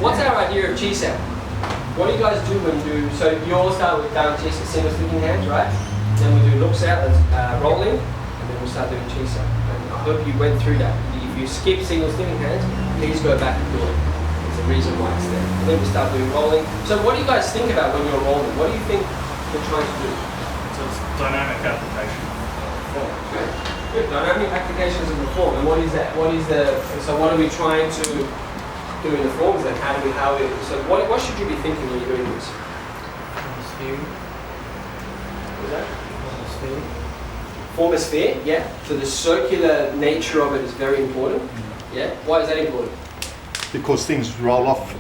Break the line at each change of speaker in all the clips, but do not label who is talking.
What's our idea of Chisau? What do you guys do when you do, so you all start with down Chisau, single sticking hands, right? Then we do looks out, rolling, and then we'll start doing Chisau. And I hope you went through that. If you skip single sticking hands, please go back and do it. There's a reason why it's there. And then we start doing rolling. So what do you guys think about when you're rolling? What do you think you're trying to do?
So it's dynamic application.
Good. Dynamic applications of the form. And what is that? So what are we trying to do in the forms then? So what should you be thinking when you're doing this? What is that? Form a sphere, yeah. So the circular nature of it is very important. Yeah. Why is that important?
Because things roll off,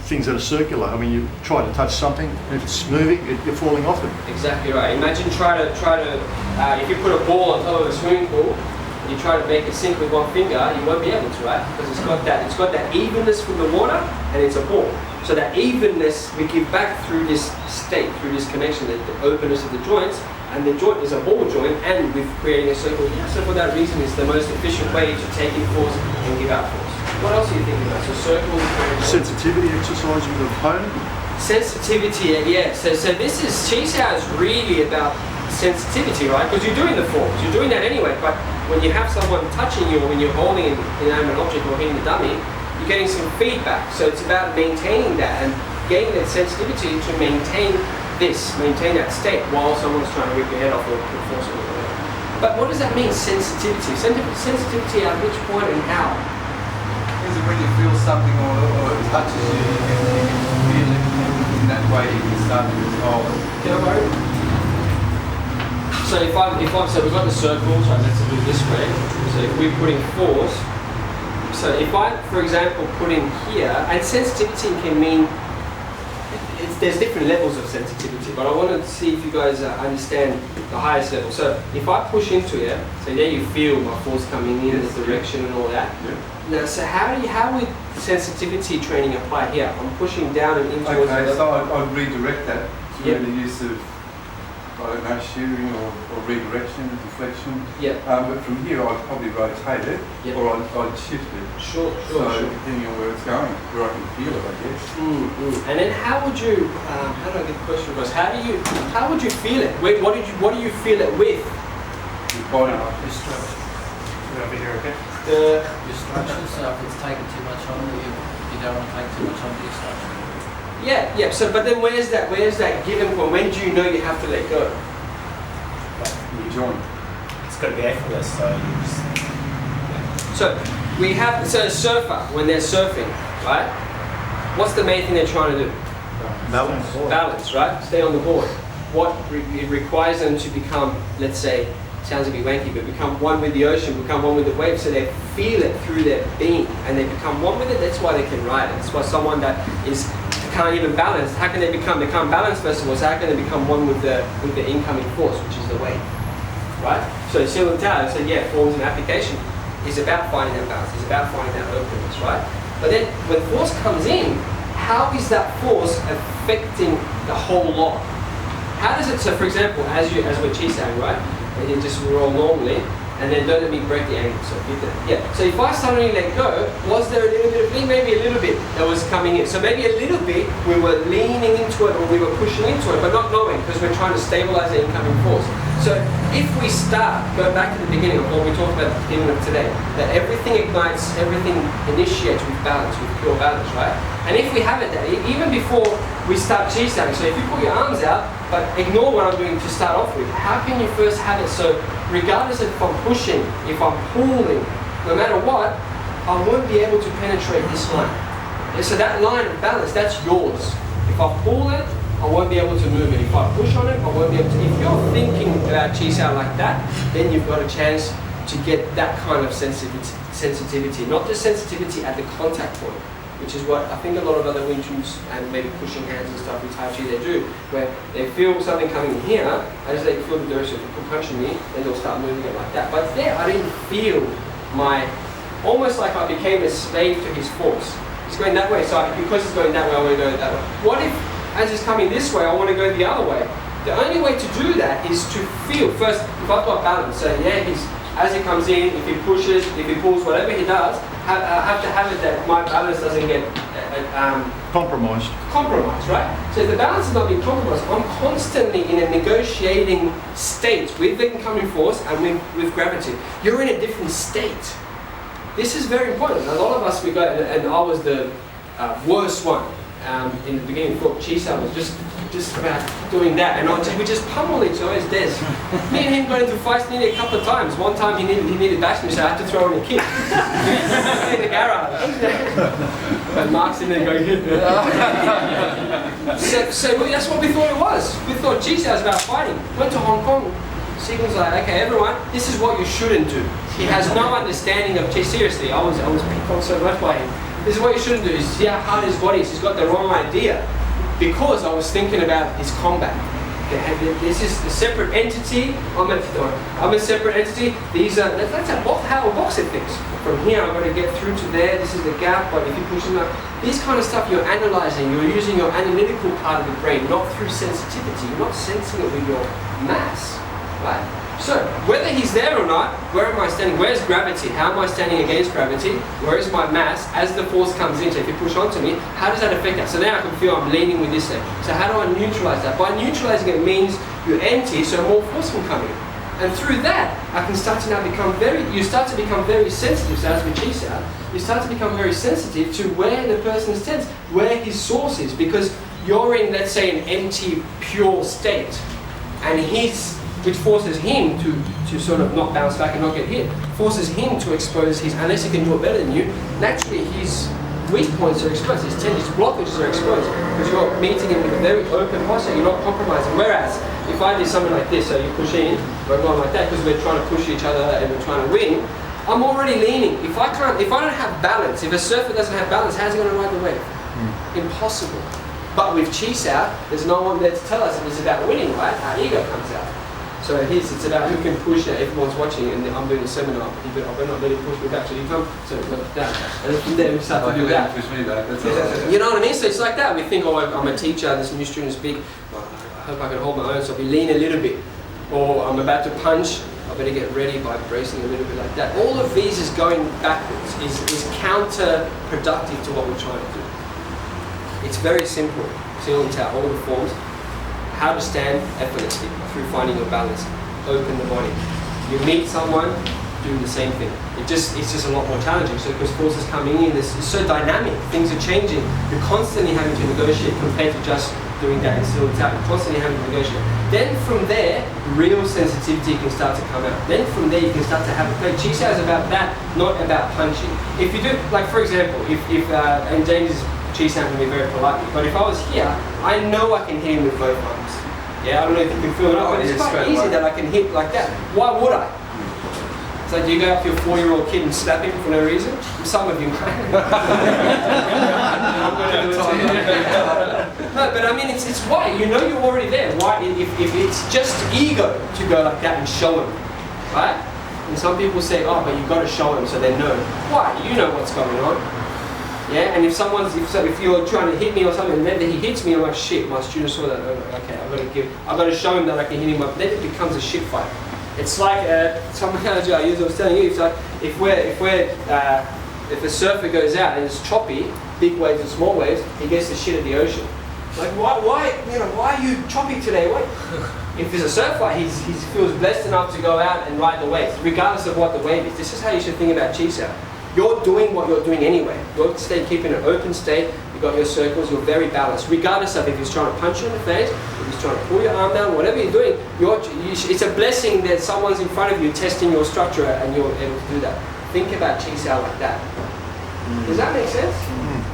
things that are circular. I mean, you try to touch something, if it's moving, you're falling off it.
Exactly right. Imagine if you put a ball on top of a swimming pool, and you try to make it sink with one finger, you won't be able to, right? Because it's got that evenness from the water, and it's a ball. So that evenness we give back through this state, through this connection, the openness of the joints, and the joint is a ball joint, and with creating a circle. Yeah, so for that reason, it's the most efficient way to take in force and give out force. What else are you thinking about? So circles.
Sensitivity exercise with the opponent.
Sensitivity, yeah. So this is Chisau is really about sensitivity, right? Because you're doing the forms, you're doing that anyway. But when you have someone touching you, or when you're holding an inanimate object or hitting the dummy, you're getting some feedback. So it's about maintaining that and getting that sensitivity to maintain that state while someone's trying to rip your head off or force it or whatever. But what does that mean, sensitivity? Sensitivity at which point and how?
Is it when you feel something or it touches you, you can feel it, and in that way you can start to resolve it.
So so we've got the circles, right, let's do it this way. So if we're putting force, so if I, for example, put in here, and sensitivity can mean, there's different levels of sensitivity, but I want to see if you guys understand the highest level. So if I push into it, so there you feel my force coming in this direction and all that. Yeah. Now, so how would sensitivity training apply here? I'm pushing down and in towards
the so I'd redirect that through the use of, shearing or redirection, deflection.
Yeah.
But from here I'd probably rotate it, or I'd shift it.
Sure.
Depending on where it's going, where I can feel it, I guess.
And then how would you, how do I get the question across? How would you feel it? What do you feel it with?
Your body.
Your structure. Over here, okay?
Your structure, so if it's taking too much on you don't want to take too much onto your structure.
Yeah. So, but then where's that given point? When do you know you have to let go?
You join.
It's got to be effortless, so you just...
So a surfer, when they're surfing, right? What's the main thing they're trying to do? Balance, right? Stay on the board. It requires them to become, let's say, sounds a bit wanky, but become one with the ocean, become one with the waves, so they feel it through their being, and they become one with it. That's why they can ride it. That's why someone that can't even balance, how can they can't balance first of all, so how can they become one with the incoming force, which is the wave, right? So Sifu Nima King said, forms and application is about finding that balance, it's about finding that openness, right? But then when force comes in, how is that force affecting the whole lot? How does it, so for example, as we're Chisau, right? And you just roll normally, and then don't let me break the angle, so get that. So if I suddenly let go, was there a little bit of lean? Maybe a little bit that was coming in. So maybe a little bit we were leaning into it or we were pushing into it, but not knowing, because we're trying to stabilize the incoming force. So if we go back to the beginning of what we talked about at the beginning of today, that everything ignites, everything initiates with balance, with pure balance, right? And if we have it there, even before we start Chisau, so if you put your arms out, but ignore what I'm doing to start off with, how can you first have it so regardless of if I'm pushing, if I'm pulling, no matter what, I won't be able to penetrate this line. And so that line of balance, that's yours. If I pull it, I won't be able to move it. If I push on it, I won't be able to. If you're thinking about Chisau like that, then you've got a chance to get that kind of sensitivity, not just sensitivity at the contact point, which is what I think a lot of other Wing Chuns and maybe pushing hands and stuff with Tai Chi they do, where they feel something coming here, as they feel the direction of punching me, then they'll start moving it like that. But there, I didn't feel almost like I became a slave to his force. It's going that way, so because it's going that way, I want to go that way. What if, as it's coming this way, I want to go the other way? The only way to do that is to feel, first, if I've got balance, so as he comes in, if he pushes, if he pulls, whatever he does, I have to have it that my balance doesn't get
Compromised.
compromised, right? So if the balance is not being compromised, I'm constantly in a negotiating state with the incoming force and with gravity. You're in a different state. This is very important. A lot of us, we go, and I was the worst one in the beginning. Thought Chisau was just about doing that, and we just pummel each other's desk. Me and him got into fights nearly a couple of times. One time he needed bashing me, so I had to throw him a kick in the garage. But Mark's in there going, so that's what we thought it was. We thought Chisau was about fighting. Went to Hong Kong. Signal's like, okay, everyone, this is what you shouldn't do. He has no understanding of Chisau. Seriously, I was picked on so much by him. This is what you shouldn't do. See how hard his body is. He's got the wrong idea. Because I was thinking about his combat. This is a separate entity. I'm a separate entity. These are that's how a boxer thinks. From here, I've got to get through to there. This is the gap. But if you push them up, these kind of stuff you're analyzing. You're using your analytical part of the brain, not through sensitivity. You're not sensing it with your mass, right? So whether he's there or not, where am I standing? Where's gravity? How am I standing against gravity? Where is my mass? As the force comes in, so if you push onto me, how does that affect that? So now I can feel I'm leaning with this leg. So how do I neutralize that? By neutralizing it means you're empty, so more force can come in. And through that, I can start to now become you start to become very sensitive, so as with Chisau, you start to become very sensitive to where the person stands, where his source is, because you're in, let's say, an empty, pure state, and which forces him to sort of not bounce back and not get hit, forces him to expose unless he can do it better than you, naturally his weak points are exposed, his blockages are exposed, because you're meeting him with a very open posture, you're not compromising. Whereas, if I did something like this, so you push in, we're going like that, because we're trying to push each other and we're trying to win, I'm already leaning. If I don't have balance, if a surfer doesn't have balance, how's he going to ride the wave? Impossible. But with Chisau, there's no one there to tell us if it's about winning, right? Our ego comes out. So it's about who can push it. Everyone's watching, and I'm doing a seminar. I better not let him push me back. So you come, so like that, and then from there we start to do that.
Push me back. That's
You know what I mean? So it's like that. We think, oh, I'm a teacher. This new student's big. Well, I hope I can hold my own. So we lean a little bit, or I'm about to punch. I better get ready by bracing a little bit like that. All of these is going backwards. Is counterproductive to what we're trying to do. It's very simple. Single and all the forms. How to stand effortlessly through finding your balance. Open the body. You meet someone doing the same thing. It's just a lot more challenging. So because forces coming in, it's so dynamic. Things are changing. You're constantly having to negotiate compared to just doing that and still attack. You're constantly having to negotiate. Then from there, real sensitivity can start to come out. Then from there, you can start to have a play. Chisau is about that, not about punching. If you do, like for example, and James is Chisau can be very politely, but if I was here, I know I can hit him with both arms. Yeah, I don't know if you can feel it, but it's quite easy that I can hit like that. Why would I? So do you go up to your 4-year-old kid and slap him for no reason? Some of you might. No, but I mean, it's why. You know you're already there. Why? If it's just ego to go like that and show him, right? And some people say, oh, but you've got to show him so they know. Why? You know what's going on. Yeah, and if you're trying to hit me or something, and then he hits me, I'm like, shit, my student saw that. Okay, I've got to show him that I can hit him up. Then it becomes a shit fight. It's like some analogy I was telling you. It's like if a surfer goes out and it's choppy, big waves and small waves, he gets the shit of the ocean. Like why are you choppy today? What? If there's a surf fight, he feels blessed enough to go out and ride the waves, regardless of what the wave is. This is how you should think about Chisau. You're doing what you're doing anyway. You're keeping an open state, you've got your circles, you're very balanced. Regardless of if he's trying to punch you in the face, if he's trying to pull your arm down, whatever you're doing, it's a blessing that someone's in front of you testing your structure and you're able to do that. Think about Chisau like that. Does that make sense?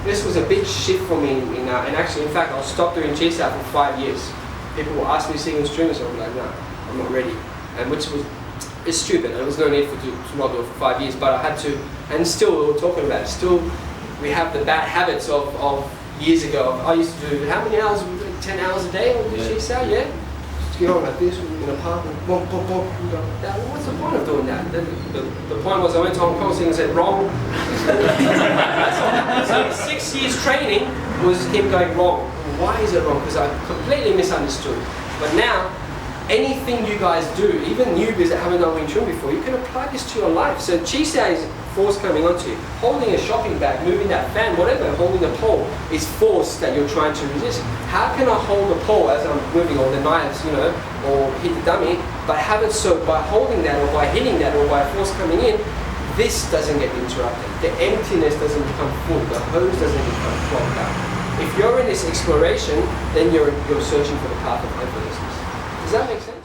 This was a big shift for me, and actually, in fact, I'll stop doing Chisau for 5 years. People will ask me to sing in streamers, so I'm like, no, I'm not ready. And it's stupid. There was no need to not do it for 5 years, but I had to, and still we were talking about it. Still, we have the bad habits of years ago. I used to do how many hours? 10 hours a day on Chisau, yeah. Just get on like this in a park and bonk, bonk, bonk. What's the point of doing that? The point was I went to Hong Kong and said wrong. So 6 years training was him going wrong. Why is it wrong? Because I completely misunderstood. But now, anything you guys do, even newbies that haven't done Wing Chun before, you can apply this to your life. So Chisau is force coming onto you. Holding a shopping bag, moving that fan, whatever, holding a pole is force that you're trying to resist. How can I hold the pole as I'm moving, or the knives, you know, or hit the dummy, but have it so by holding that, or by hitting that, or by force coming in, this doesn't get interrupted. The emptiness doesn't become full. The hose doesn't become clogged up. If you're in this exploration, then you're searching for the path of effortlessness. Does that make sense?